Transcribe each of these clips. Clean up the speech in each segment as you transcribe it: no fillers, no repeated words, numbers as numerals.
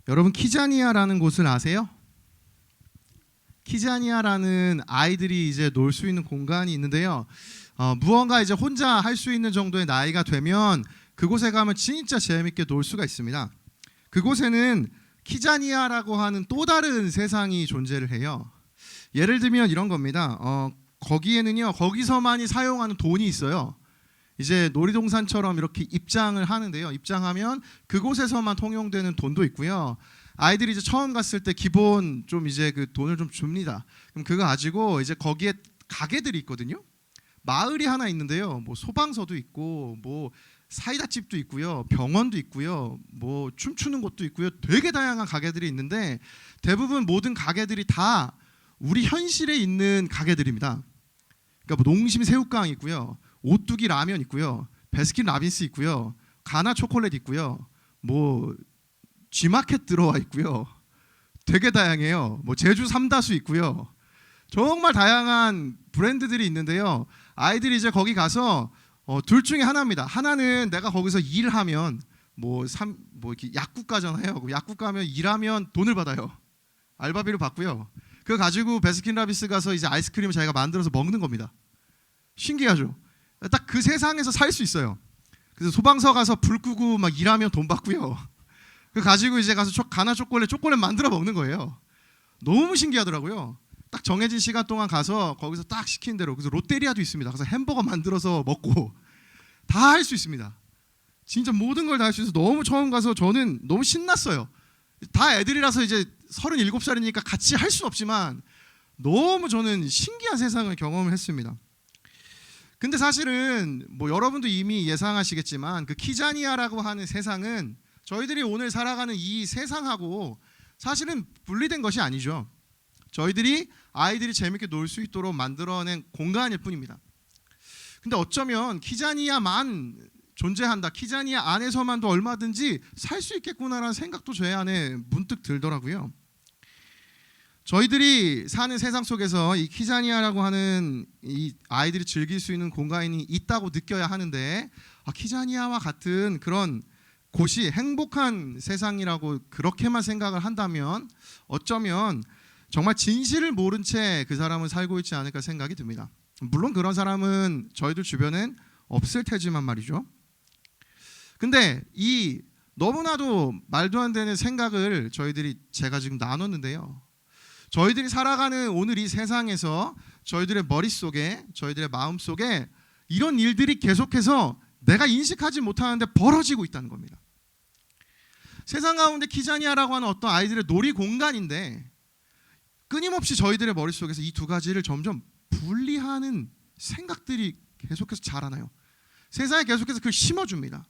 여러분 키자니아라는 곳을 아세요? 키자니아라는 아이들이 이제 놀 수 있는 공간이 있는데요. 무언가 이제 혼자 할 수 있는 정도의 나이가 되면 그곳에 가면 진짜 재밌게 놀 수가 있습니다. 그곳에는 키자니아라고 하는 또 다른 세상이 존재를 해요. 예를 들면 이런 겁니다. 거기에는요, 거기서만이 사용하는 돈이 있어요. 이제 놀이동산처럼 이렇게 입장을 하는데요. 입장하면 그곳에서만 통용되는 돈도 있고요. 아이들이 이제 처음 갔을 때 기본 좀 이제 그 돈을 좀 줍니다. 그럼 그거 가지고 이제 거기에 가게들이 있거든요. 마을이 하나 있는데요. 뭐 소방서도 있고, 뭐 사이다집도 있고요, 병원도 있고요, 뭐 춤추는 곳도 있고요. 되게 다양한 가게들이 있는데 대부분 모든 가게들이 다 우리 현실에 있는 가게들입니다. 그러니까 뭐 농심 새우깡 있고요, 오뚜기 라면 있고요, 베스킨 라빈스 있고요, 가나 초콜릿 있고요, 뭐 G마켓 들어와 있고요. 되게 다양해요. 뭐 제주 삼다수 있고요. 정말 다양한 브랜드들이 있는데요. 아이들이 이제 거기 가서 둘 중에 하나입니다. 하나는 내가 거기서 일하면 뭐 이렇게 약국 가잖아요. 약국 가면 일하면 돈을 받아요. 알바비를 받고요. 그거 가지고 베스킨라빈스 가서 이제 아이스크림을 자기가 만들어서 먹는 겁니다. 신기하죠? 딱 그 세상에서 살 수 있어요. 그래서 소방서 가서 불 끄고 막 일하면 돈 받고요. 그 가지고 이제 가서 가나 초콜릿 만들어 먹는 거예요. 너무 신기하더라고요. 딱 정해진 시간 동안 가서 거기서 딱 시킨 대로, 그래서 롯데리아도 있습니다. 그래서 햄버거 만들어서 먹고 다 할 수 있습니다. 진짜 모든 걸 다 할 수 있어서 너무 처음 가서 저는 너무 신났어요. 다 애들이라서 이제 37살이니까 같이 할 수는 없지만 너무 저는 신기한 세상을 경험을 했습니다. 근데 사실은 뭐 여러분도 이미 예상하시겠지만 그 키자니아라고 하는 세상은 저희들이 오늘 살아가는 이 세상하고 사실은 분리된 것이 아니죠. 저희들이 아이들이 재밌게 놀 수 있도록 만들어낸 공간일 뿐입니다. 근데 어쩌면 키자니아만 존재한다, 키자니아 안에서만도 얼마든지 살 수 있겠구나라는 생각도 제 안에 문득 들더라고요. 저희들이 사는 세상 속에서 이 키자니아라고 하는 이 아이들이 즐길 수 있는 공간이 있다고 느껴야 하는데, 키자니아와 같은 그런 곳이 행복한 세상이라고 그렇게만 생각을 한다면 어쩌면 정말 진실을 모른 채 그 사람은 살고 있지 않을까 생각이 듭니다. 물론 그런 사람은 저희들 주변엔 없을 테지만 말이죠. 근데 이 너무나도 말도 안 되는 생각을 제가 지금 나눴는데요. 저희들이 살아가는 오늘 이 세상에서 저희들의 머릿속에, 저희들의 마음속에 이런 일들이 계속해서 내가 인식하지 못하는데 벌어지고 있다는 겁니다. 세상 가운데 키자니아라고 하는 어떤 아이들의 놀이 공간인데 끊임없이 저희들의 머릿속에서 이 두 가지를 점점 분리하는 생각들이 계속해서 자라나요. 세상에 계속해서 그걸 심어줍니다.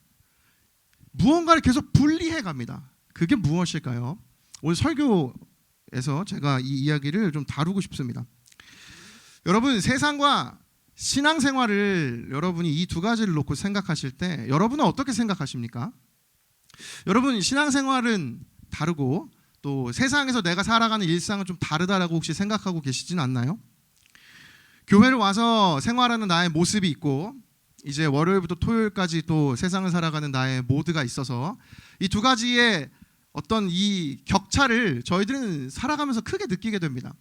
무언가를 계속 분리해 갑니다. 그게 무엇일까요? 오늘 설교에서 제가 이 이야기를 좀 다루고 싶습니다. 여러분, 세상과 신앙생활을 여러분이 이 두 가지를 놓고 생각하실 때 여러분은 어떻게 생각하십니까? 여러분, 신앙생활은 다르고 또 세상에서 내가 살아가는 일상은 좀 다르다라고 혹시 생각하고 계시진 않나요? 교회를 와서 생활하는 나의 모습이 있고 이제 월요일부터 토요일까지 또 세상을 살아가는 나의 모드가 있어서 이 두 가지의 어떤 이 격차를 저희들은 살아가면서 크게 느끼게 됩니다.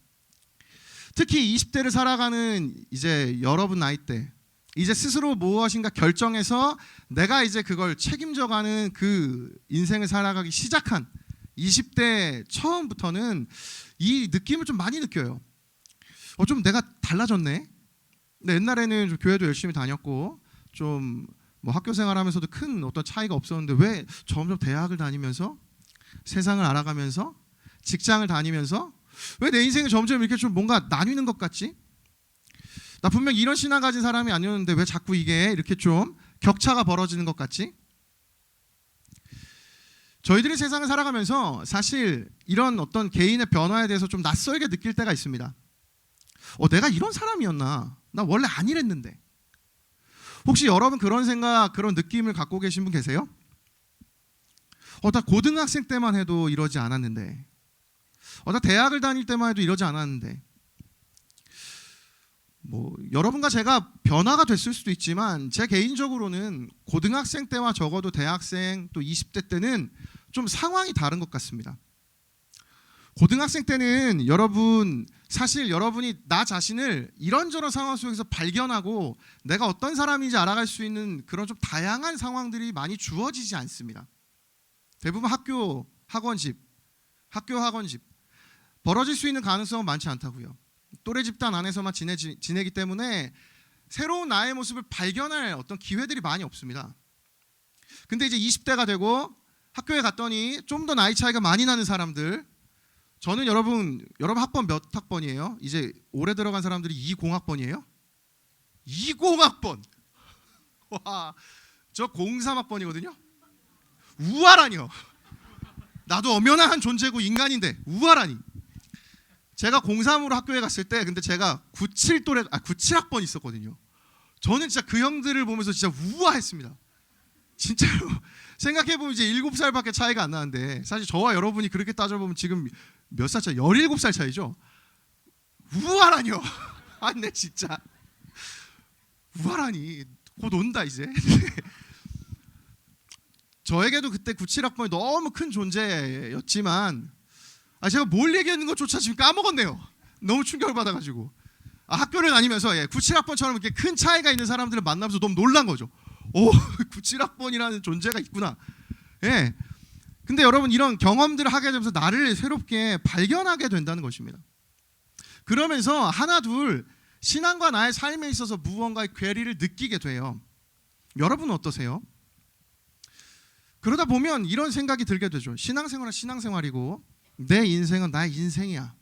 특히 20대를 살아가는 이제 여러분 나이 때 이제 스스로 무엇인가 결정해서 내가 이제 그걸 책임져가는 그 인생을 살아가기 시작한 20대 처음부터는 이 느낌을 좀 많이 느껴요. 좀 내가 달라졌네. 근데 옛날에는 좀 교회도 열심히 다녔고 좀 뭐 학교 생활하면서도 큰 어떤 차이가 없었는데 왜 점점 대학을 다니면서 세상을 알아가면서 직장을 다니면서 왜 내 인생이 점점 이렇게 좀 뭔가 나뉘는 것 같지? 나 분명 이런 신앙 가진 사람이 아니었는데 왜 자꾸 이게 이렇게 좀 격차가 벌어지는 것 같지? 저희들이 세상을 살아가면서 사실 이런 어떤 개인의 변화에 대해서 좀 낯설게 느낄 때가 있습니다. 내가 이런 사람이었나? 나 원래 안 이랬는데. 혹시 여러분 그런 생각, 그런 느낌을 갖고 계신 분 계세요? 나 고등학생 때만 해도 이러지 않았는데. 나 대학을 다닐 때만 해도 이러지 않았는데. 뭐 여러분과 제가 변화가 됐을 수도 있지만 제 개인적으로는 고등학생 때와 적어도 대학생 또 20대 때는 좀 상황이 다른 것 같습니다. 고등학생 때는 여러분 사실 여러분이 나 자신을 이런저런 상황 속에서 발견하고 내가 어떤 사람인지 알아갈 수 있는 그런 좀 다양한 상황들이 많이 주어지지 않습니다. 대부분 학교 학원집 벌어질 수 있는 가능성은 많지 않다고요. 또래 집단 안에서만 지내기 때문에 새로운 나의 모습을 발견할 어떤 기회들이 많이 없습니다. 근데 이제 20대가 되고 학교에 갔더니 좀 더 나이 차이가 많이 나는 사람들, 저는 여러분 학번 몇 학번이에요? 이제 올해 들어간 사람들이 20학번이에요? 20학번! 와, 저 03학번이거든요. 우아라니요. 나도 엄연한 존재고 인간인데 우아라니. 제가 03으로 학교에 갔을 때 근데 제가 97학번 있었거든요. 저는 진짜 그 형들을 보면서 진짜 우아했습니다. 진짜로 생각해보면 이제 7살밖에 차이가 안 나는데 사실 저와 여러분이 그렇게 따져보면 지금 몇 살 차이? 17살 차이죠? 우아라니요. 아니 내 진짜 우아라니 곧 온다 이제. 저에게도 그때 97학번이 너무 큰 존재였지만 제가 뭘 얘기하는 것조차 지금 까먹었네요. 너무 충격을 받아가지고 학교를 다니면서 97학번처럼 이렇게 큰 차이가 있는 사람들을 만나면서 너무 놀란 거죠. 오, 97학번이라는 존재가 있구나. 예. 근데 여러분 이런 경험들을 하게 되면서 나를 새롭게 발견하게 된다는 것입니다. 그러면서 하나둘 신앙과 나의 삶에 있어서 무언가의 괴리를 느끼게 돼요. 여러분은 어떠세요? 그러다 보면 이런 생각이 들게 되죠. 신앙생활은 신앙생활이고 내 인생은 나의 인생이야.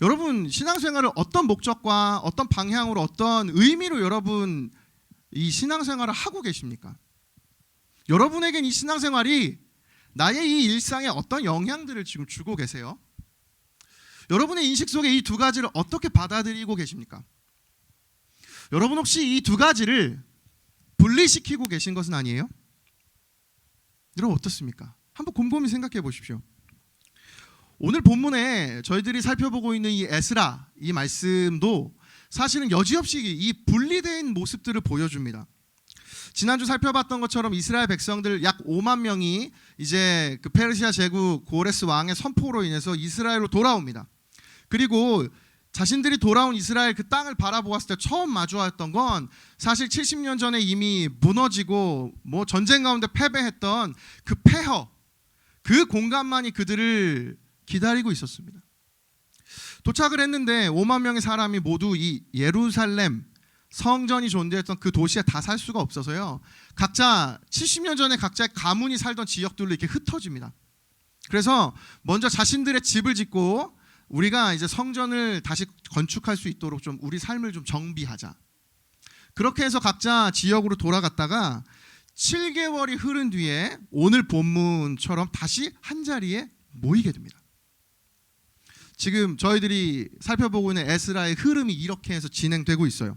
여러분 신앙생활을 어떤 목적과 어떤 방향으로 어떤 의미로 여러분 이 신앙생활을 하고 계십니까? 여러분에겐 이 신앙생활이 나의 이 일상에 어떤 영향들을 지금 주고 계세요? 여러분의 인식 속에 이 두 가지를 어떻게 받아들이고 계십니까? 여러분 혹시 이 두 가지를 분리시키고 계신 것은 아니에요? 여러분 어떻습니까? 한번 곰곰이 생각해 보십시오. 오늘 본문에 저희들이 살펴보고 있는 이 에스라 이 말씀도 사실은 여지없이 이 분리된 모습들을 보여줍니다. 지난주 살펴봤던 것처럼 이스라엘 백성들 약 5만 명이 이제 그 페르시아 제국 고레스 왕의 선포로 인해서 이스라엘로 돌아옵니다. 그리고 자신들이 돌아온 이스라엘 그 땅을 바라보았을 때 처음 마주했던 건 사실 70년 전에 이미 무너지고 뭐 전쟁 가운데 패배했던 그 폐허, 그 공간만이 그들을 기다리고 있었습니다. 도착을 했는데 5만 명의 사람이 모두 이 예루살렘 성전이 존재했던 그 도시에 다 살 수가 없어서요. 각자 70년 전에 각자의 가문이 살던 지역들로 이렇게 흩어집니다. 그래서 먼저 자신들의 집을 짓고 우리가 이제 성전을 다시 건축할 수 있도록 좀 우리 삶을 좀 정비하자. 그렇게 해서 각자 지역으로 돌아갔다가 7개월이 흐른 뒤에 오늘 본문처럼 다시 한 자리에 모이게 됩니다. 지금 저희들이 살펴보고 있는 에스라의 흐름이 이렇게 해서 진행되고 있어요.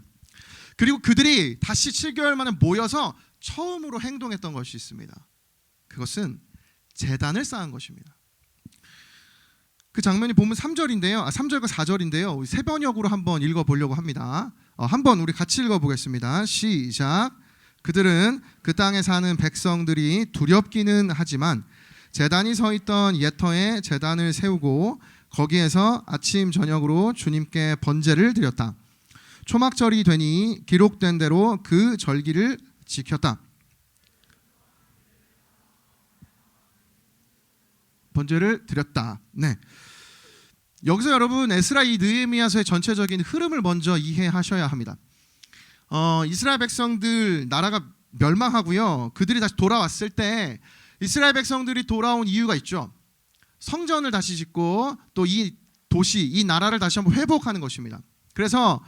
그리고 그들이 다시 7개월 만에 모여서 처음으로 행동했던 것이 있습니다. 그것은 제단을 쌓은 것입니다. 그 장면이 본문 3절인데요. 3절과 4절인데요. 세 번역으로 한번 읽어보려고 합니다. 한번 우리 같이 읽어보겠습니다. 시작. 그들은 그 땅에 사는 백성들이 두렵기는 하지만 제단이 서 있던 옛터에 제단을 세우고 거기에서 아침 저녁으로 주님께 번제를 드렸다. 초막절이 되니 기록된 대로 그 절기를 지켰다. 번제를 드렸다. 네. 여기서 여러분 에스라 이 느헤미야서의 전체적인 흐름을 먼저 이해하셔야 합니다. 이스라엘 백성들 나라가 멸망하고요. 그들이 다시 돌아왔을 때 이스라엘 백성들이 돌아온 이유가 있죠. 성전을 다시 짓고 또 이 도시, 이 나라를 다시 한번 회복하는 것입니다. 그래서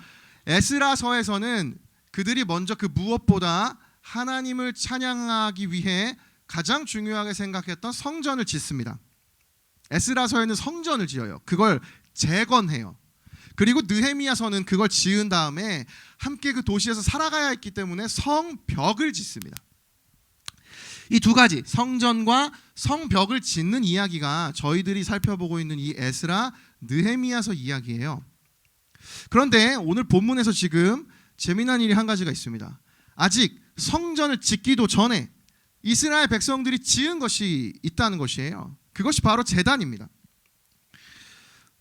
에스라서에서는 그들이 먼저 그 무엇보다 하나님을 찬양하기 위해 가장 중요하게 생각했던 성전을 짓습니다. 에스라서에는 성전을 지어요. 그걸 재건해요. 그리고 느헤미야서는 그걸 지은 다음에 함께 그 도시에서 살아가야 했기 때문에 성벽을 짓습니다. 이 두 가지 성전과 성벽을 짓는 이야기가 저희들이 살펴보고 있는 이 에스라 느헤미야서 이야기예요. 그런데 오늘 본문에서 지금 재미난 일이 한 가지가 있습니다. 아직 성전을 짓기도 전에 이스라엘 백성들이 지은 것이 있다는 것이에요. 그것이 바로 제단입니다.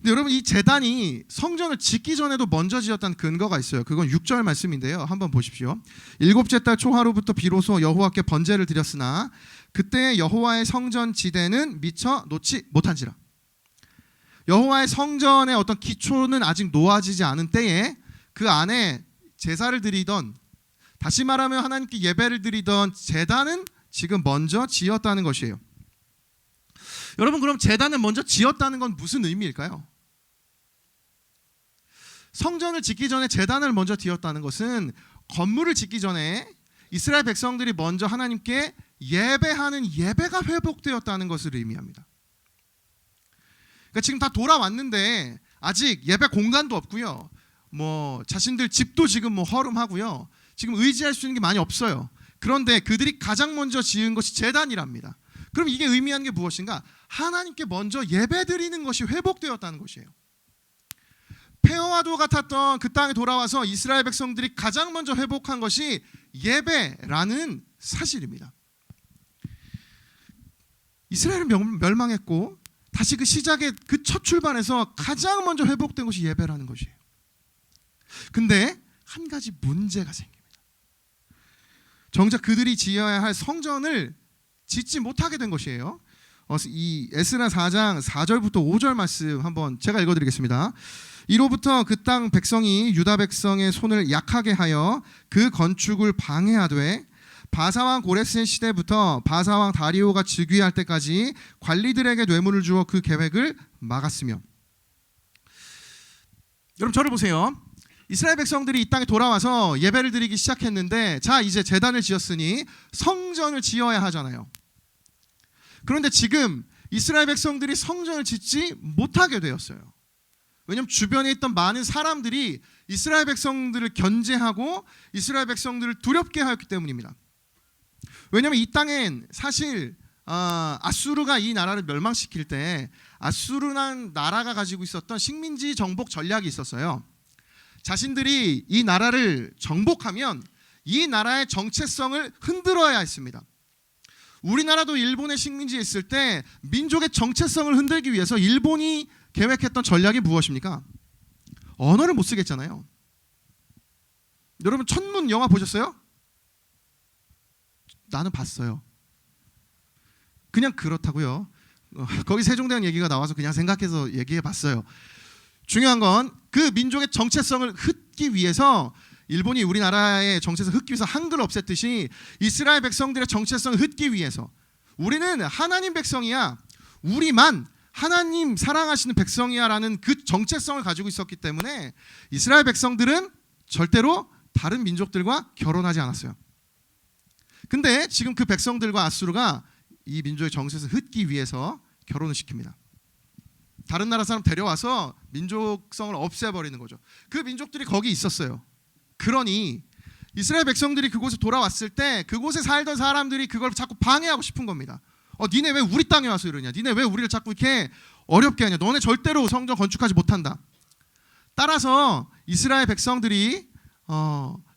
근데 여러분 이 제단이 성전을 짓기 전에도 먼저 지었다는 근거가 있어요. 그건 6절 말씀인데요. 한번 보십시오. 일곱째 달 초하루부터 비로소 여호와께 번제를 드렸으나 그때 여호와의 성전 지대는 미처 놓지 못한지라. 여호와의 성전의 어떤 기초는 아직 놓아지지 않은 때에 그 안에 제사를 드리던, 다시 말하면 하나님께 예배를 드리던 제단은 지금 먼저 지었다는 것이에요. 여러분 그럼 제단을 먼저 지었다는 건 무슨 의미일까요? 성전을 짓기 전에 제단을 먼저 지었다는 것은 건물을 짓기 전에 이스라엘 백성들이 먼저 하나님께 예배하는 예배가 회복되었다는 것을 의미합니다. 그러니까 지금 다 돌아왔는데 아직 예배 공간도 없고요. 자신들 집도 지금 허름하고요. 지금 의지할 수 있는 게 많이 없어요. 그런데 그들이 가장 먼저 지은 것이 제단이랍니다. 그럼 이게 의미하는 게 무엇인가? 하나님께 먼저 예배드리는 것이 회복되었다는 것이에요. 폐허와도 같았던 그 땅에 돌아와서 이스라엘 백성들이 가장 먼저 회복한 것이 예배라는 사실입니다. 이스라엘은 멸망했고 다시 그 시작의 그 첫 출발에서 가장 먼저 회복된 것이 예배라는 것이에요. 근데 한 가지 문제가 생깁니다. 정작 그들이 지어야 할 성전을 짓지 못하게 된 것이에요. 이 에스라 4장 4절부터 5절 말씀 한번 제가 읽어드리겠습니다. 이로부터 그 땅 백성이 유다 백성의 손을 약하게 하여 그 건축을 방해하되 바사왕 고레스의 시대부터 바사왕 다리오가 즉위할 때까지 관리들에게 뇌물을 주어 그 계획을 막았으며. 여러분 저를 보세요. 이스라엘 백성들이 이 땅에 돌아와서 예배를 드리기 시작했는데 자 이제 제단을 지었으니 성전을 지어야 하잖아요. 그런데 지금 이스라엘 백성들이 성전을 짓지 못하게 되었어요. 왜냐하면 주변에 있던 많은 사람들이 이스라엘 백성들을 견제하고 이스라엘 백성들을 두렵게 하였기 때문입니다. 왜냐하면 이 땅엔 사실 아수르가 이 나라를 멸망시킬 때 아수르라는 나라가 가지고 있었던 식민지 정복 전략이 있었어요. 자신들이 이 나라를 정복하면 이 나라의 정체성을 흔들어야 했습니다. 우리나라도 일본의 식민지에 있을 때 민족의 정체성을 흔들기 위해서 일본이 계획했던 전략이 무엇입니까? 언어를 못 쓰겠잖아요. 여러분 천문 영화 보셨어요? 나는 봤어요. 그냥 그렇다고요. 거기 세종대왕 얘기가 나와서 그냥 생각해서 얘기해 봤어요. 중요한 건 그 민족의 정체성을 흩기 위해서 일본이 우리나라의 정체성을 흩기 위해서 한글을 없앴듯이 이스라엘 백성들의 정체성을 흩기 위해서 우리는 하나님 백성이야, 우리만 하나님 사랑하시는 백성이야 라는 그 정체성을 가지고 있었기 때문에 이스라엘 백성들은 절대로 다른 민족들과 결혼하지 않았어요. 근데 지금 그 백성들과 아수르가 이 민족의 정체성을 흩기 위해서 결혼을 시킵니다. 다른 나라 사람 데려와서 민족성을 없애버리는 거죠. 그 민족들이 거기 있었어요. 그러니 이스라엘 백성들이 그곳에 돌아왔을 때 그곳에 살던 사람들이 그걸 자꾸 방해하고 싶은 겁니다. 니네 왜 우리 땅에 와서 이러냐? 니네 왜 우리를 자꾸 이렇게 어렵게 하냐? 너네 절대로 성전 건축하지 못한다. 따라서 이스라엘 백성들이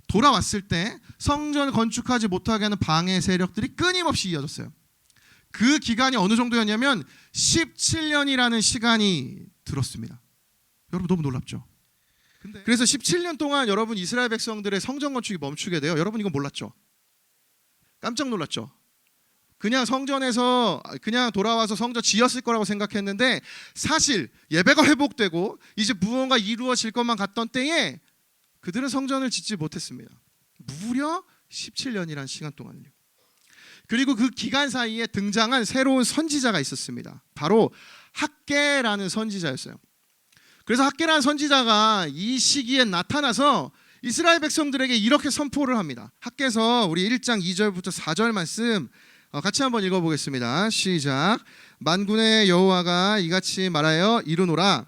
돌아왔을 때 성전을 건축하지 못하게 하는 방해 세력들이 끊임없이 이어졌어요. 그 기간이 어느 정도였냐면 17년이라는 시간이 들었습니다. 여러분 너무 놀랍죠? 그래서 17년 동안 여러분 이스라엘 백성들의 성전 건축이 멈추게 돼요. 여러분 이거 몰랐죠? 깜짝 놀랐죠? 그냥 성전에서 그냥 돌아와서 성전 지었을 거라고 생각했는데 사실 예배가 회복되고 이제 무언가 이루어질 것만 같던 때에 그들은 성전을 짓지 못했습니다. 무려 17년이라는 시간 동안요. 그리고 그 기간 사이에 등장한 새로운 선지자가 있었습니다. 바로 학개라는 선지자였어요. 그래서 학개라는 선지자가 이 시기에 나타나서 이스라엘 백성들에게 이렇게 선포를 합니다. 학개서 우리 1장 2절부터 4절 말씀 같이 한번 읽어보겠습니다. 시작. 만군의 여호와가 이같이 말하여 이르노라.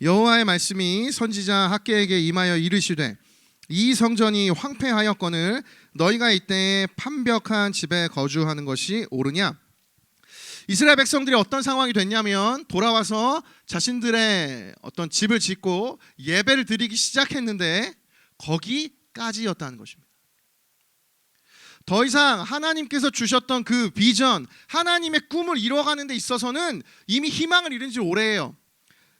여호와의 말씀이 선지자 학개에게 임하여 이르시되 이 성전이 황폐하였거늘 너희가 이때에 판벽한 집에 거주하는 것이 옳으냐? 이스라엘 백성들이 어떤 상황이 됐냐면 돌아와서 자신들의 어떤 집을 짓고 예배를 드리기 시작했는데 거기까지였다는 것입니다. 더 이상 하나님께서 주셨던 그 비전, 하나님의 꿈을 이뤄가는 데 있어서는 이미 희망을 잃은 지 오래예요.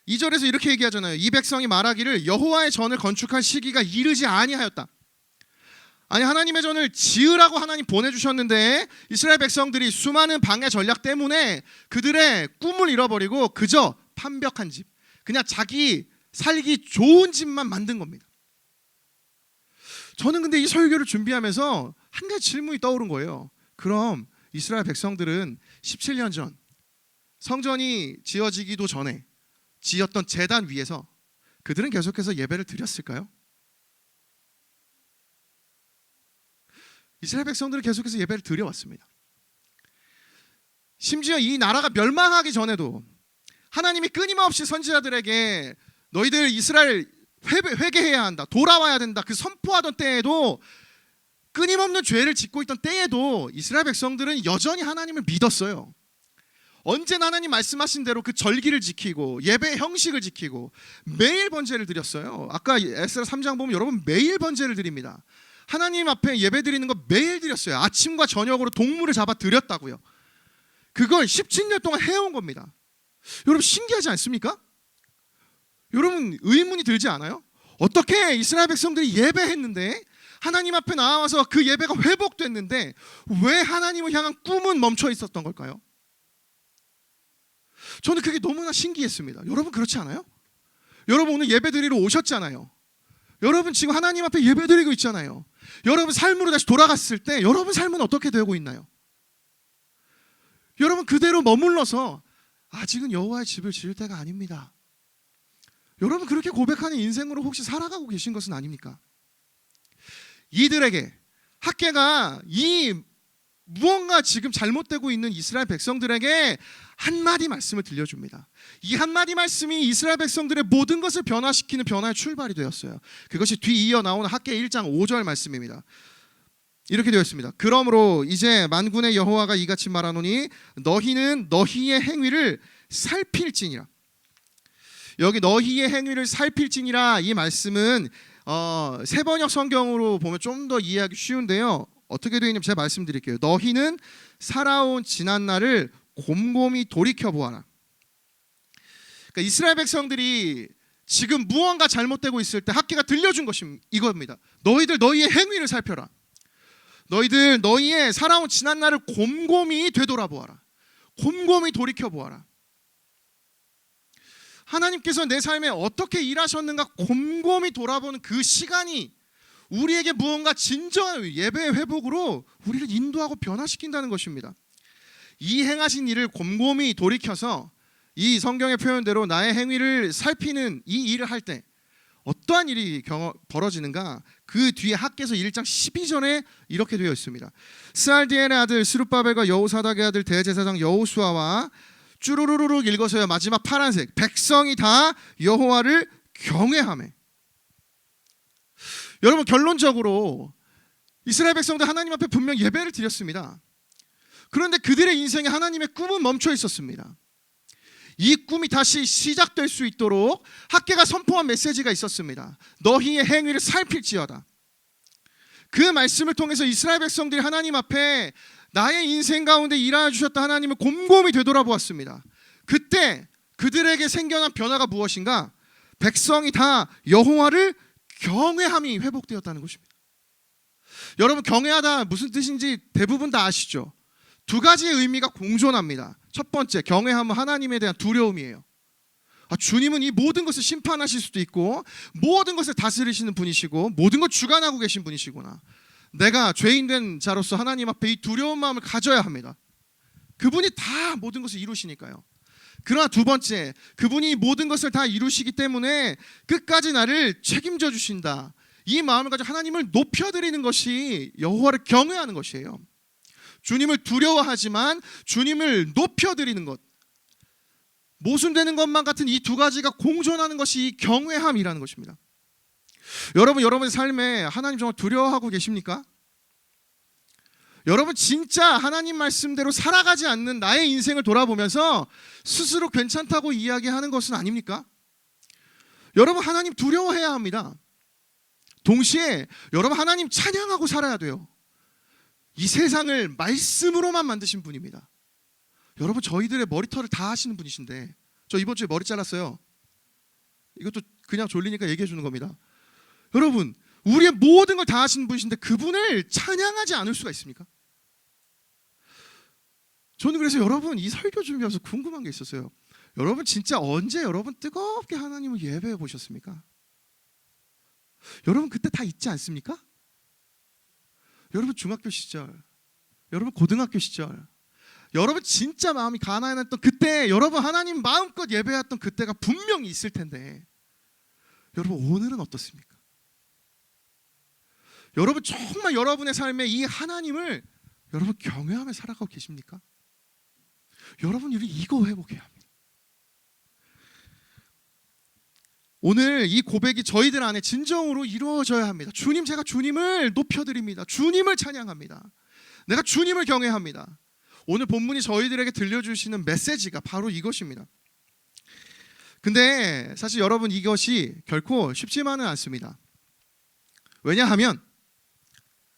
2절에서 이렇게 얘기하잖아요. 이 백성이 말하기를 여호와의 전을 건축할 시기가 이르지 아니하였다. 아니, 하나님의 전을 지으라고 하나님 보내주셨는데 이스라엘 백성들이 수많은 방해 전략 때문에 그들의 꿈을 잃어버리고 그저 판벽한 집, 그냥 자기 살기 좋은 집만 만든 겁니다. 저는 근데 이 설교를 준비하면서 한 가지 질문이 떠오른 거예요. 그럼 이스라엘 백성들은 17년 전 성전이 지어지기도 전에 지었던 제단 위에서 그들은 계속해서 예배를 드렸을까요? 이스라엘 백성들은 계속해서 예배를 드려왔습니다. 심지어 이 나라가 멸망하기 전에도 하나님이 끊임없이 선지자들에게 너희들 이스라엘 회개해야 한다, 돌아와야 된다, 그 선포하던 때에도, 끊임없는 죄를 짓고 있던 때에도 이스라엘 백성들은 여전히 하나님을 믿었어요. 언제나 하나님 말씀하신 대로 그 절기를 지키고 예배의 형식을 지키고 매일 번제를 드렸어요. 아까 에스라 3장 보면 여러분 매일 번제를 드립니다. 하나님 앞에 예배 드리는 거 매일 드렸어요. 아침과 저녁으로 동물을 잡아 드렸다고요. 그걸 17년 동안 해온 겁니다. 여러분 신기하지 않습니까? 여러분 의문이 들지 않아요? 어떻게 이스라엘 백성들이 예배했는데, 하나님 앞에 나와서 그 예배가 회복됐는데 왜 하나님을 향한 꿈은 멈춰 있었던 걸까요? 저는 그게 너무나 신기했습니다. 여러분 그렇지 않아요? 여러분 오늘 예배 드리러 오셨잖아요. 여러분 지금 하나님 앞에 예배 드리고 있잖아요. 여러분 삶으로 다시 돌아갔을 때 여러분 삶은 어떻게 되고 있나요? 여러분 그대로 머물러서 아직은 여호와의 집을 지을 때가 아닙니다. 여러분 그렇게 고백하는 인생으로 혹시 살아가고 계신 것은 아닙니까? 이들에게 학개가 이 무언가 지금 잘못되고 있는 이스라엘 백성들에게 한마디 말씀을 들려줍니다. 이 한마디 말씀이 이스라엘 백성들의 모든 것을 변화시키는 변화의 출발이 되었어요. 그것이 뒤이어 나오는 학개 1장 5절 말씀입니다. 이렇게 되어 있습니다. 그러므로 이제 만군의 여호와가 이같이 말하노니 너희는 너희의 행위를 살필지니라. 여기 너희의 행위를 살필지니라, 이 말씀은 세번역 성경으로 보면 좀 더 이해하기 쉬운데요. 어떻게 되어 있냐면 제가 말씀드릴게요. 너희는 살아온 지난 날을 곰곰이 돌이켜 보아라. 그러니까 이스라엘 백성들이 지금 무언가 잘못되고 있을 때 학개가 들려준 것이 이겁니다. 너희들 너희의 행위를 살펴라. 너희들 너희의 살아온 지난 날을 곰곰이 되돌아보아라. 곰곰이 돌이켜 보아라. 하나님께서 내 삶에 어떻게 일하셨는가 곰곰이 돌아보는 그 시간이 우리에게 무언가 진정한 예배의 회복으로 우리를 인도하고 변화시킨다는 것입니다. 이 행하신 일을 곰곰이 돌이켜서 이 성경의 표현대로 나의 행위를 살피는 이 일을 할 때 어떠한 일이 벌어지는가, 그 뒤에 학개서 1장 12절에 이렇게 되어 있습니다. 스알디엘의 아들 스룹바벨과 여호사닥의 아들 대제사장 여호수아와 쭈루루룩 읽어서요, 마지막 파란색, 백성이 다 여호와를 경외하며. 여러분 결론적으로 이스라엘 백성들 하나님 앞에 분명 예배를 드렸습니다. 그런데 그들의 인생에 하나님의 꿈은 멈춰 있었습니다. 이 꿈이 다시 시작될 수 있도록 학개가 선포한 메시지가 있었습니다. 너희의 행위를 살필지어다. 그 말씀을 통해서 이스라엘 백성들이 하나님 앞에 나의 인생 가운데 일하여 주셨던 하나님을 곰곰이 되돌아보았습니다. 그때 그들에게 생겨난 변화가 무엇인가? 백성이 다 여호와를 경외함이 회복되었다는 것입니다. 여러분 경외하다 무슨 뜻인지 대부분 다 아시죠? 두 가지의 의미가 공존합니다. 첫 번째, 경외함은 하나님에 대한 두려움이에요. 주님은 이 모든 것을 심판하실 수도 있고 모든 것을 다스리시는 분이시고 모든 것 주관하고 계신 분이시구나. 내가 죄인된 자로서 하나님 앞에 이 두려운 마음을 가져야 합니다. 그분이 다 모든 것을 이루시니까요. 그러나 두 번째, 그분이 모든 것을 다 이루시기 때문에 끝까지 나를 책임져 주신다. 이 마음을 가지고 하나님을 높여드리는 것이 여호와를 경외하는 것이에요. 주님을 두려워하지만 주님을 높여드리는 것, 모순되는 것만 같은 이 두 가지가 공존하는 것이 경외함이라는 것입니다. 여러분, 여러분의 삶에 하나님 정말 두려워하고 계십니까? 여러분 진짜 하나님 말씀대로 살아가지 않는 나의 인생을 돌아보면서 스스로 괜찮다고 이야기하는 것은 아닙니까? 여러분 하나님 두려워해야 합니다. 동시에 여러분 하나님 찬양하고 살아야 돼요. 이 세상을 말씀으로만 만드신 분입니다. 여러분, 저희들의 머리털을 다 하시는 분이신데, 저 이번 주에 머리 잘랐어요. 이것도 그냥 졸리니까 얘기해 주는 겁니다. 여러분, 우리의 모든 걸 다 하시는 분이신데 그분을 찬양하지 않을 수가 있습니까? 저는 그래서 여러분, 이 설교 준비하면서 궁금한 게 있었어요. 여러분, 진짜 언제 여러분 뜨겁게 하나님을 예배해 보셨습니까? 여러분, 그때 다 있지 않습니까? 여러분, 중학교 시절, 여러분, 고등학교 시절, 여러분 진짜 마음이 가난했던 그때, 여러분 하나님 마음껏 예배했던 그때가 분명히 있을 텐데, 여러분 오늘은 어떻습니까? 여러분 정말 여러분의 삶에 이 하나님을 여러분 경외하며 살아가고 계십니까? 여러분, 우리 이거 회복해야 합니다. 오늘 이 고백이 저희들 안에 진정으로 이루어져야 합니다. 주님, 제가 주님을 높여드립니다. 주님을 찬양합니다. 내가 주님을 경외합니다. 오늘 본문이 저희들에게 들려주시는 메시지가 바로 이것입니다. 근데 사실 여러분, 이것이 결코 쉽지만은 않습니다. 왜냐하면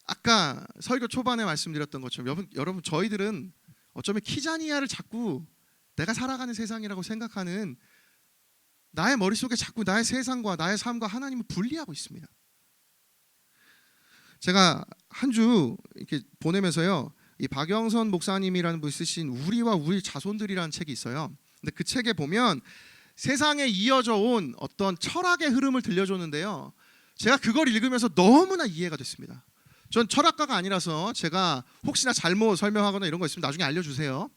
아까 설교 초반에 말씀드렸던 것처럼 여러분 저희들은 어쩌면 키자니아를 자꾸 내가 살아가는 세상이라고 생각하는, 나의 머릿속에 자꾸 나의 세상과 나의 삶과 하나님을 분리하고 있습니다. 제가 한 주 이렇게 보내면서요, 이 박영선 목사님이라는 분이 쓰신 우리와 우리 자손들이라는 책이 있어요. 근데 그 책에 보면 세상에 이어져 온 어떤 철학의 흐름을 들려줬는데요, 제가 그걸 읽으면서 너무나 이해가 됐습니다. 전 철학가가 아니라서 제가 혹시나 잘못 설명하거나 이런 거 있으면 나중에 알려주세요.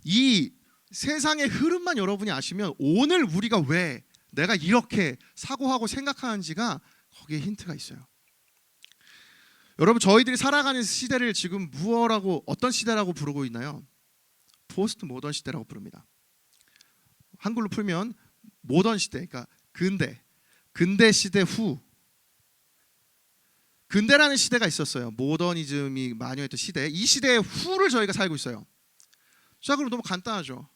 이 세상의 흐름만 여러분이 아시면 오늘 우리가 왜 내가 이렇게 사고하고 생각하는지가 거기에 힌트가 있어요. 여러분, 저희들이 살아가는 시대를 지금 어떤 시대라고 부르고 있나요? 포스트 모던 시대라고 부릅니다. 한글로 풀면 모던 시대, 그러니까 근대 시대 후. 근대라는 시대가 있었어요. 모더니즘이 만연했던 시대. 이 시대의 후를 저희가 살고 있어요. 자, 그럼 너무 간단하죠.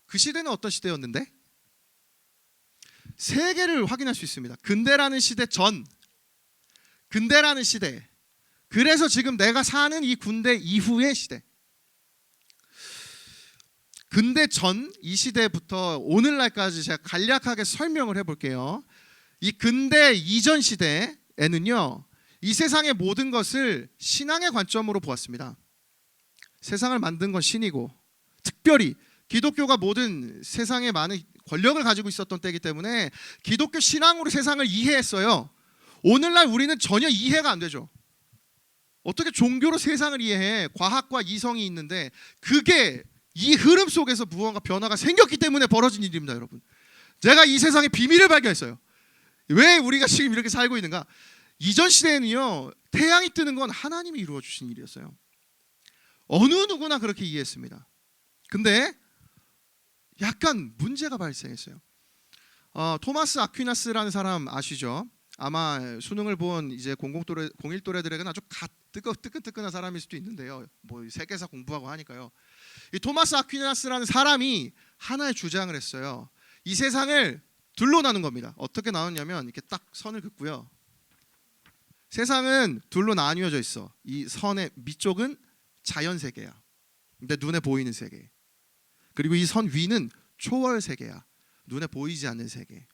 그 시대는 어떤 시대였는데? 세 개를 확인할 수 있습니다. 근대라는 시대 전, 근대라는 시대, 그래서 지금 내가 사는 이 군대 이후의 시대. 근대 전, 이 시대부터 오늘날까지 제가 간략하게 설명을 해볼게요. 이 근대 이전 시대에는요, 이 세상의 모든 것을 신앙의 관점으로 보았습니다. 세상을 만든 건 신이고, 특별히 기독교가 모든 세상에 많은 권력을 가지고 있었던 때이기 때문에 기독교 신앙으로 세상을 이해했어요. 오늘날 우리는 전혀 이해가 안 되죠. 어떻게 종교로 세상을 이해해? 과학과 이성이 있는데, 그게 이 흐름 속에서 무언가 변화가 생겼기 때문에 벌어진 일입니다. 여러분, 제가 이 세상의 비밀을 발견했어요. 왜 우리가 지금 이렇게 살고 있는가? 이전 시대에는요, 태양이 뜨는 건 하나님이 이루어 주신 일이었어요. 어느 누구나 그렇게 이해했습니다. 근데 약간 문제가 발생했어요. 토마스 아퀴나스라는 사람 아시죠? 아마 수능을 본 이제 01또래들에게는 아주 뜨끈뜨끈한 사람일 수도 있는데요. 뭐 세계사 공부하고 하니까요. 이 토마스 아퀴나스라는 사람이 하나의 주장을 했어요. 이 세상을 둘로 나눈 겁니다. 어떻게 나눴냐면 이렇게 딱 선을 긋고요. 세상은 둘로 나뉘어져 있어. 이 선의 밑쪽은 자연 세계야. 근데 눈에 보이는 세계. 그리고 이 선 위는 초월 세계야. 눈에 보이지 않는 세계.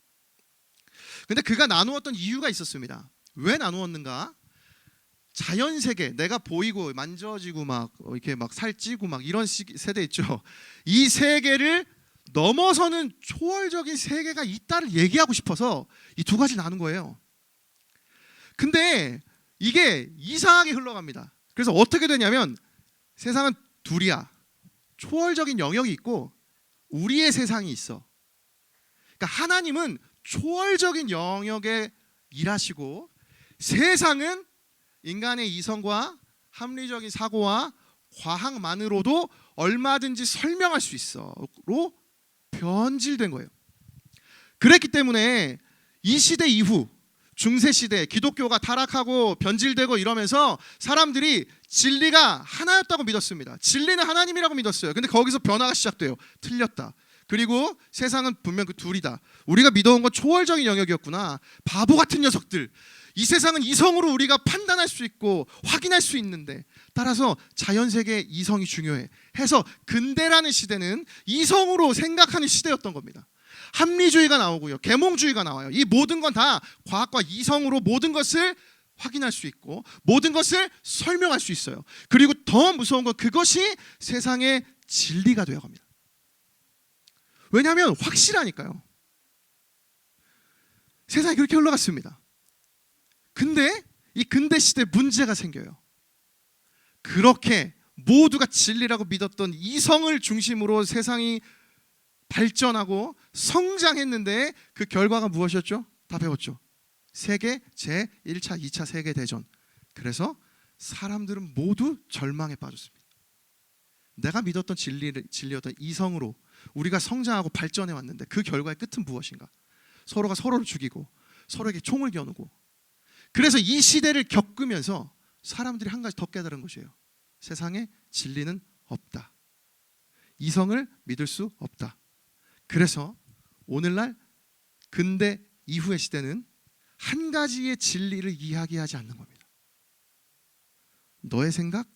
근데 그가 나누었던 이유가 있었습니다. 왜 나누었는가? 자연 세계, 내가 보이고 만져지고 막 이렇게 막 살찌고 막 이런 세대 있죠. 이 세계를 넘어서는 초월적인 세계가 있다를 얘기하고 싶어서 이 두 가지 나눈 거예요. 근데 이게 이상하게 흘러갑니다. 그래서 어떻게 되냐면 세상은 둘이야. 초월적인 영역이 있고 우리의 세상이 있어. 그러니까 하나님은 초월적인 영역에 일하시고, 세상은 인간의 이성과 합리적인 사고와 과학만으로도 얼마든지 설명할 수 있어로 변질된 거예요. 그랬기 때문에 이 시대 이후 중세시대 기독교가 타락하고 변질되고 이러면서 사람들이 진리가 하나였다고 믿었습니다. 진리는 하나님이라고 믿었어요. 근데 거기서 변화가 시작돼요. 틀렸다. 그리고 세상은 분명 그 둘이다. 우리가 믿어온 건 초월적인 영역이었구나. 바보 같은 녀석들. 이 세상은 이성으로 우리가 판단할 수 있고 확인할 수 있는데, 따라서 자연세계의 이성이 중요해 해서 근대라는 시대는 이성으로 생각하는 시대였던 겁니다. 합리주의가 나오고요, 계몽주의가 나와요. 이 모든 건 다 과학과 이성으로 모든 것을 확인할 수 있고 모든 것을 설명할 수 있어요. 그리고 더 무서운 건 그것이 세상의 진리가 되어갑니다. 왜냐하면 확실하니까요. 세상이 그렇게 흘러갔습니다. 근데 이 근대 시대에 문제가 생겨요. 그렇게 모두가 진리라고 믿었던 이성을 중심으로 세상이 발전하고 성장했는데 그 결과가 무엇이었죠? 다 배웠죠. 세계 제1차, 2차 세계대전. 그래서 사람들은 모두 절망에 빠졌습니다. 내가 믿었던 진리였던 이성으로 우리가 성장하고 발전해 왔는데 그 결과의 끝은 무엇인가? 서로가 서로를 죽이고 서로에게 총을 겨누고. 그래서 이 시대를 겪으면서 사람들이 한 가지 더 깨달은 것이에요. 세상에 진리는 없다. 이성을 믿을 수 없다. 그래서 오늘날 근대 이후의 시대는 한 가지의 진리를 이야기하지 않는 겁니다. 너의 생각,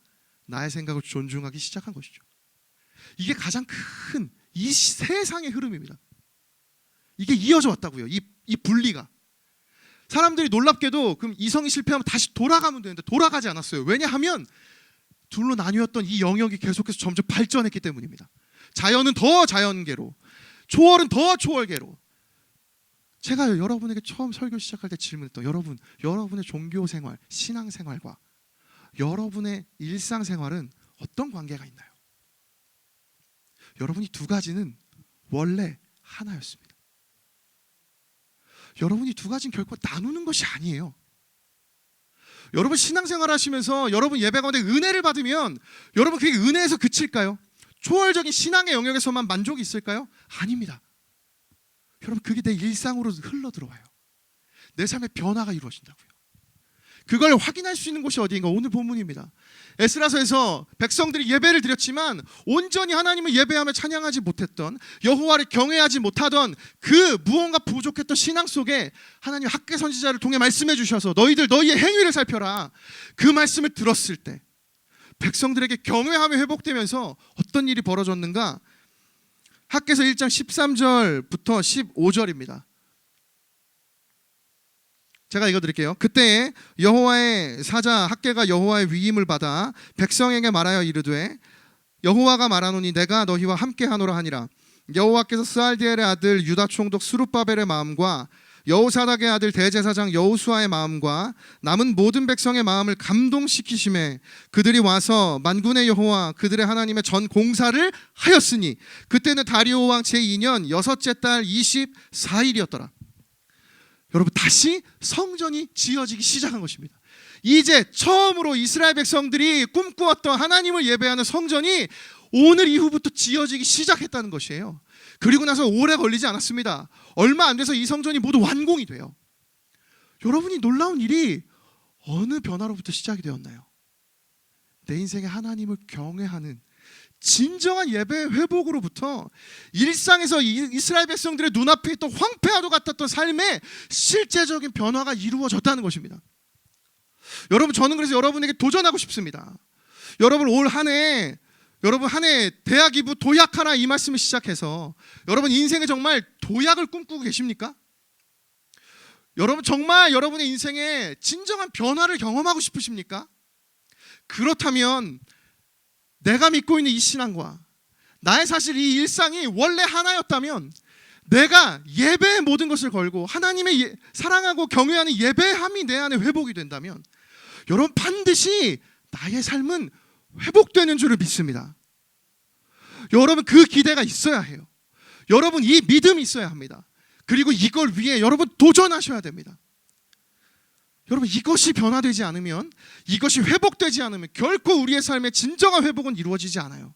나의 생각을 존중하기 시작한 것이죠. 이게 가장 큰 이 세상의 흐름입니다. 이게 이어져 왔다고요. 이 분리가. 사람들이 놀랍게도 그럼 이성이 실패하면 다시 돌아가면 되는데 돌아가지 않았어요. 왜냐하면 둘로 나뉘었던 이 영역이 계속해서 점점 발전했기 때문입니다. 자연은 더 자연계로, 초월은 더 초월계로. 제가 여러분에게 처음 설교 시작할 때 질문했던 여러분의 종교 생활, 신앙 생활과 여러분의 일상 생활은 어떤 관계가 있나요? 여러분이 두 가지는 원래 하나였습니다. 여러분이 두 가지는 결코 나누는 것이 아니에요. 여러분 신앙생활 하시면서 여러분 예배 가운데 은혜를 받으면 여러분 그게 은혜에서 그칠까요? 초월적인 신앙의 영역에서만 만족이 있을까요? 아닙니다. 여러분 그게 내 일상으로 흘러들어와요. 내 삶의 변화가 이루어진다고요. 그걸 확인할 수 있는 곳이 어디인가? 오늘 본문입니다. 에스라서에서 백성들이 예배를 드렸지만 온전히 하나님을 예배하며 찬양하지 못했던, 여호와를 경외하지 못하던 그 무언가 부족했던 신앙 속에 하나님 학개 선지자를 통해 말씀해 주셔서 너희의 행위를 살펴라. 그 말씀을 들었을 때 백성들에게 경외함이 회복되면서 어떤 일이 벌어졌는가? 학개서 1장 13절부터 15절입니다. 제가 읽어드릴게요. 그때 여호와의 사자 학개가 여호와의 위임을 받아 백성에게 말하여 이르되 여호와가 말하노니 내가 너희와 함께하노라 하니라. 여호와께서 스알디엘의 아들 유다 총독 스룹바벨의 마음과 여호사닥의 아들 대제사장 여호수아의 마음과 남은 모든 백성의 마음을 감동시키심에 그들이 와서 만군의 여호와 그들의 하나님의 전 공사를 하였으니 그때는 다리오 왕 제2년 여섯째 달 24일이었더라. 여러분 다시 성전이 지어지기 시작한 것입니다. 이제 처음으로 이스라엘 백성들이 꿈꾸었던 하나님을 예배하는 성전이 오늘 이후부터 지어지기 시작했다는 것이에요. 그리고 나서 오래 걸리지 않았습니다. 얼마 안 돼서 이 성전이 모두 완공이 돼요. 여러분이 놀라운 일이 어느 변화로부터 시작이 되었나요? 내 인생에 하나님을 경외하는 진정한 예배의 회복으로부터 일상에서 이스라엘 백성들의 눈앞에 있던 황폐와도 같았던 삶에 실제적인 변화가 이루어졌다는 것입니다. 여러분 저는 그래서 여러분에게 도전하고 싶습니다. 여러분 올 한 해 대학 2부 도약하라 이 말씀을 시작해서 여러분 인생에 정말 도약을 꿈꾸고 계십니까? 여러분 정말 여러분의 인생에 진정한 변화를 경험하고 싶으십니까? 그렇다면 내가 믿고 있는 이 신앙과 나의 사실 이 일상이 원래 하나였다면 내가 예배의 모든 것을 걸고 하나님의 사랑하고 경외하는 예배함이 내 안에 회복이 된다면 여러분 반드시 나의 삶은 회복되는 줄을 믿습니다. 여러분 그 기대가 있어야 해요. 여러분 이 믿음이 있어야 합니다. 그리고 이걸 위해 여러분 도전하셔야 됩니다. 여러분 이것이 변화되지 않으면, 이것이 회복되지 않으면 결코 우리의 삶의 진정한 회복은 이루어지지 않아요.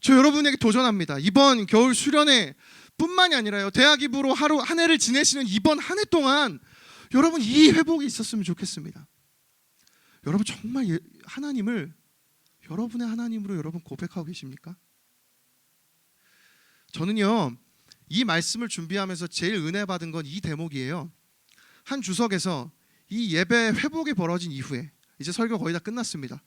저 여러분에게 도전합니다. 이번 겨울 수련회 뿐만이 아니라요, 대학 2부로 하루 한 해를 지내시는 이번 한 해 동안 여러분 이 회복이 있었으면 좋겠습니다. 여러분 정말 하나님을 여러분의 하나님으로 여러분 고백하고 계십니까? 저는요 이 말씀을 준비하면서 제일 은혜 받은 건 이 대목이에요. 한 주석에서 이 예배 회복이 벌어진 이후에 이제 설교 거의 다 끝났습니다.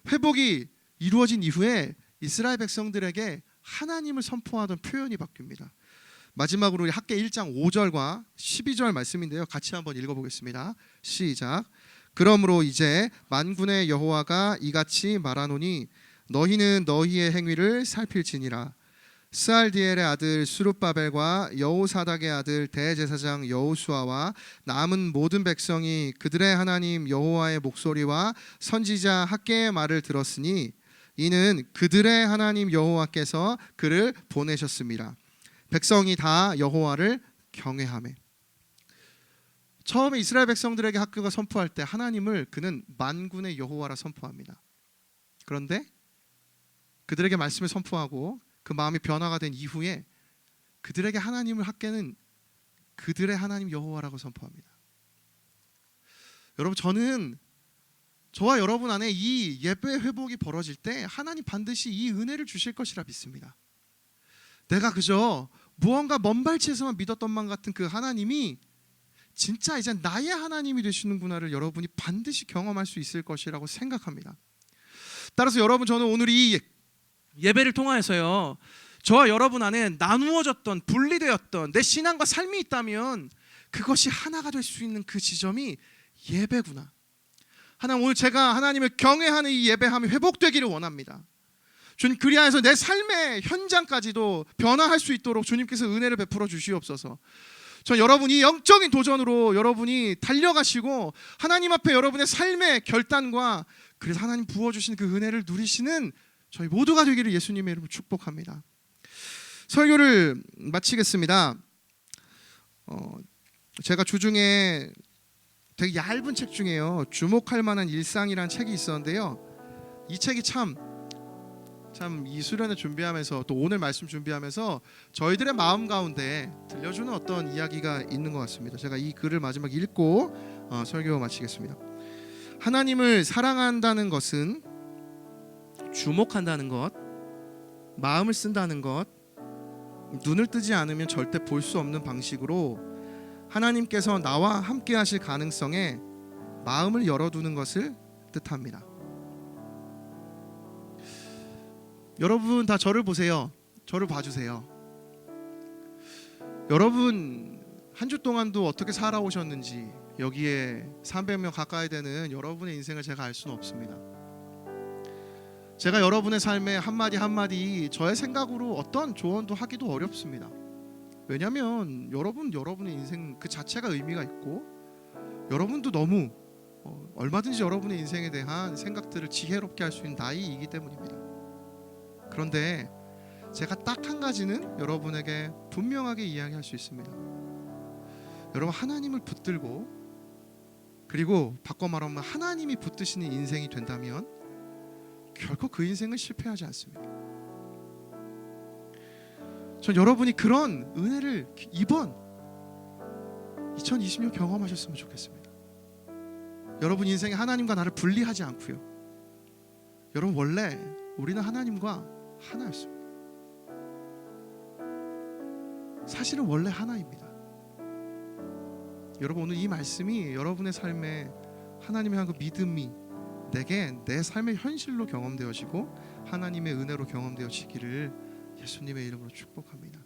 회복이 이루어진 이후에 이스라엘 백성들에게 하나님을 선포하던 표현이 바뀝니다. 마지막으로 우리 학개 1장 5절과 12절 말씀인데요. 같이 한번 읽어보겠습니다. 시작. 그러므로 이제 만군의 여호와가 이같이 말하노니 너희는 너희의 행위를 살필지니라. 스알디엘의 아들 수룹바벨과 여호사닥의 아들 대제사장 여호수아와 남은 모든 백성이 그들의 하나님 여호와의 목소리와 선지자 학개의 말을 들었으니 이는 그들의 하나님 여호와께서 그를 보내셨습니다. 백성이 다 여호와를 경외하매. 처음에 이스라엘 백성들에게 학교가 선포할 때 하나님을 그는 만군의 여호와라 선포합니다. 그런데 그들에게 말씀을 선포하고 그 마음이 변화가 된 이후에 그들에게 하나님을 학개는 그들의 하나님 여호와라고 선포합니다. 여러분, 저는 저와 여러분 안에 이 예배 회복이 벌어질 때 하나님 반드시 이 은혜를 주실 것이라 믿습니다. 내가 그저 무언가 먼 발치에서만 믿었던 만 같은 그 하나님이 진짜 이제 나의 하나님이 되시는구나를 여러분이 반드시 경험할 수 있을 것이라고 생각합니다. 따라서 여러분, 저는 오늘 이 예배를 통하여서요, 저와 여러분 안에 나누어졌던, 분리되었던 내 신앙과 삶이 있다면 그것이 하나가 될 수 있는 그 지점이 예배구나. 하나님, 오늘 제가 하나님을 경외하는 이 예배함이 회복되기를 원합니다. 주님, 그리하여서 내 삶의 현장까지도 변화할 수 있도록 주님께서 은혜를 베풀어 주시옵소서. 저 여러분이 영적인 도전으로 여러분이 달려가시고 하나님 앞에 여러분의 삶의 결단과 그래서 하나님 부어주신 그 은혜를 누리시는 저희 모두가 되기를 예수님의 이름으로 축복합니다. 설교를 마치겠습니다. 제가 주중에 되게 얇은 책 중에요, 주목할 만한 일상이라는 책이 있었는데요. 이 책이 참 이 수련회 준비하면서 또 오늘 말씀 준비하면서 저희들의 마음 가운데 들려주는 어떤 이야기가 있는 것 같습니다. 제가 이 글을 마지막 읽고 설교 마치겠습니다. 하나님을 사랑한다는 것은 주목한다는 것, 마음을 쓴다는 것, 눈을 뜨지 않으면 절대 볼 수 없는 방식으로 하나님께서 나와 함께 하실 가능성에 마음을 열어두는 것을 뜻합니다. 여러분 다 저를 보세요. 저를 봐주세요. 여러분 한 주 동안도 어떻게 살아오셨는지 여기에 300명 가까이 되는 여러분의 인생을 제가 알 수는 없습니다. 제가 여러분의 삶에 한마디 한마디 저의 생각으로 어떤 조언도 하기도 어렵습니다. 왜냐하면 여러분의 인생 그 자체가 의미가 있고 여러분도 너무 얼마든지 여러분의 인생에 대한 생각들을 지혜롭게 할 수 있는 나이이기 때문입니다. 그런데 제가 딱 한 가지는 여러분에게 분명하게 이야기할 수 있습니다. 여러분, 하나님을 붙들고 그리고 바꿔 말하면 하나님이 붙드시는 인생이 된다면 결코 그 인생은 실패하지 않습니다. 전 여러분이 그런 은혜를 이번 2020년 경험하셨으면 좋겠습니다. 여러분 인생에 하나님과 나를 분리하지 않고요. 여러분, 원래 우리는 하나님과 하나였습니다. 사실은 원래 하나입니다. 여러분, 오늘 이 말씀이 여러분의 삶에 하나님의 한 그 믿음이 내게 내 삶의 현실로 경험되어지고 하나님의 은혜로 경험되어지기를 예수님의 이름으로 축복합니다.